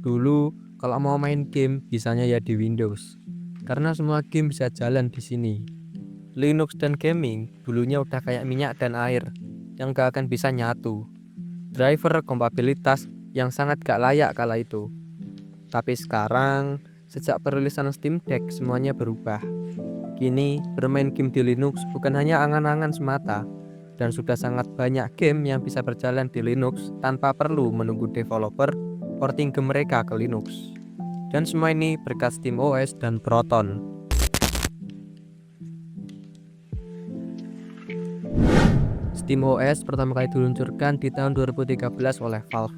Dulu kalau mau main game bisanya ya di Windows. Karena semua game bisa jalan di sini. Linux dan gaming dulunya udah kayak minyak dan air yang gak akan bisa nyatu. Driver kompatibilitas yang sangat gak layak kala itu. Tapi sekarang, sejak perilisan Steam Deck semuanya berubah. Kini bermain game di Linux bukan hanya angan-angan semata, dan sudah sangat banyak game yang bisa berjalan di Linux tanpa perlu menunggu developer porting game mereka ke Linux. Dan semua ini berkat SteamOS dan Proton. SteamOS pertama kali diluncurkan di tahun 2013 oleh Valve.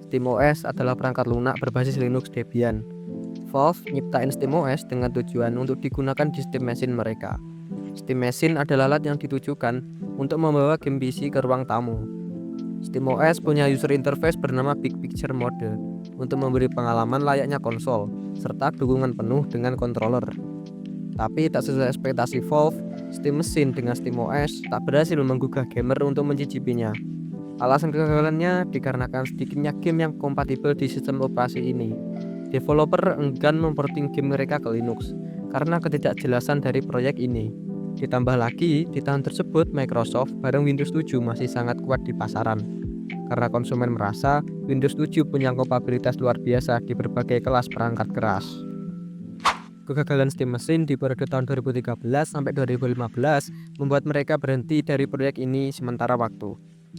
SteamOS adalah perangkat lunak berbasis Linux Debian. Valve nyiptain SteamOS dengan tujuan untuk digunakan di Steam Machine mereka. Steam Machine adalah alat yang ditujukan untuk membawa game PC ke ruang tamu. SteamOS punya user interface bernama Big Picture Mode untuk memberi pengalaman layaknya konsol, serta dukungan penuh dengan controller. Tapi tak sesuai ekspektasi Valve, Steam Machine dengan SteamOS tak berhasil menggugah gamer untuk mencicipinya. Alasan kegagalannya dikarenakan sedikitnya game yang kompatibel di sistem operasi ini. Developer enggan memporting game mereka ke Linux karena ketidakjelasan dari proyek ini. Ditambah lagi, di tahun tersebut Microsoft bareng Windows 7 masih sangat kuat di pasaran. Karena konsumen merasa Windows 7 punya kompatibilitas luar biasa di berbagai kelas perangkat keras. Kegagalan Steam Machine di periode tahun 2013 sampai 2015 membuat mereka berhenti dari proyek ini sementara waktu.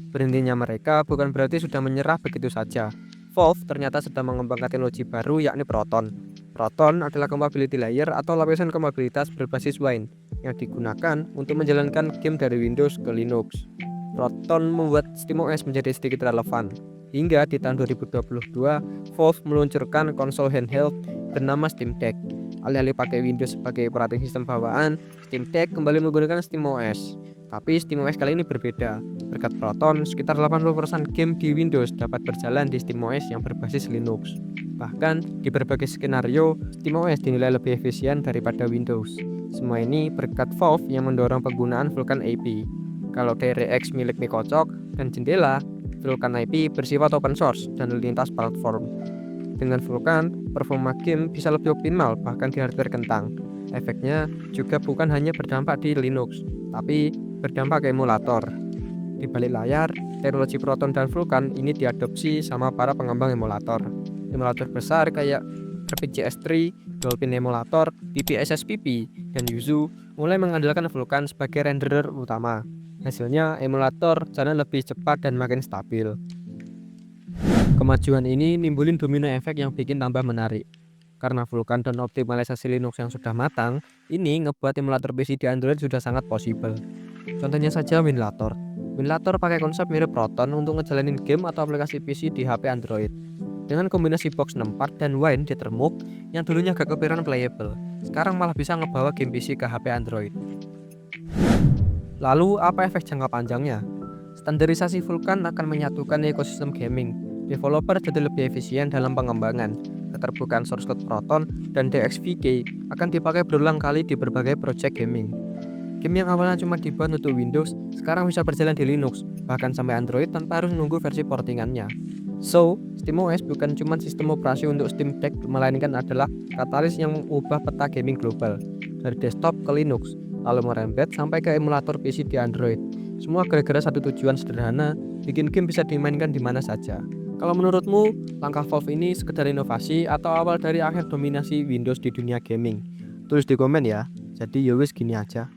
Berhentinya mereka bukan berarti sudah menyerah begitu saja. Valve ternyata sedang mengembangkan teknologi baru yakni Proton. Proton adalah compatibility layer atau lapisan kompatibilitas berbasis Wine yang digunakan untuk menjalankan game dari Windows ke Linux. Proton membuat SteamOS menjadi sedikit relevan. Hingga di tahun 2022, Valve meluncurkan konsol handheld bernama Steam Deck. Alih-alih pakai Windows sebagai operating sistem bawaan, Steam Deck kembali menggunakan SteamOS. Tapi SteamOS kali ini berbeda. Berkat Proton, sekitar 80% game di Windows dapat berjalan di SteamOS yang berbasis Linux. Bahkan, di berbagai skenario, SteamOS dinilai lebih efisien daripada Windows. Semua ini berkat Valve yang mendorong penggunaan Vulkan IP. Kalau DirectX milik Microsoft dan Jendela, Vulkan IP bersifat open source dan lintas platform. Dengan Vulkan, performa game bisa lebih optimal bahkan di hardware kentang. Efeknya juga bukan hanya berdampak di Linux, tapi berdampak ke emulator. Di balik layar, teknologi Proton dan Vulkan ini diadopsi sama para pengembang emulator. Emulator besar kayak RPGS3, Dolphin Emulator, PPSSPP, dan Yuzu mulai mengandalkan Vulkan sebagai renderer utama. Hasilnya, emulator jalan lebih cepat dan makin stabil. Kemajuan ini nimbulin domino efek yang bikin tambah menarik. Karena Vulkan dan optimalisasi Linux yang sudah matang, ini ngebuat emulator PC di Android sudah sangat possible. Contohnya saja Winlator. Winlator pakai konsep mirip Proton untuk ngejalanin game atau aplikasi PC di HP Android. Dengan kombinasi box 64 dan Wine di termuk yang dulunya gak kepikiran playable, sekarang malah bisa ngebawa game PC ke HP Android. Lalu apa efek jangka panjangnya? Standarisasi Vulkan akan menyatukan ekosistem gaming. Developer jadi lebih efisien dalam pengembangan. Keterbukaan source code Proton dan DXVK akan dipakai berulang kali di berbagai project gaming. Game yang awalnya cuma dibuat untuk Windows, sekarang bisa berjalan di Linux, bahkan sampai Android tanpa harus menunggu versi portingannya. So, SteamOS bukan cuma sistem operasi untuk Steam Deck, melainkan adalah katalis yang mengubah peta gaming global, dari desktop ke Linux, lalu merembet sampai ke emulator PC di Android. Semua gara-gara satu tujuan sederhana, bikin game bisa dimainkan di mana saja. Kalau menurutmu, langkah Valve ini sekedar inovasi atau awal dari akhir dominasi Windows di dunia gaming? Tulis di komen ya. Jadi yowis gini aja.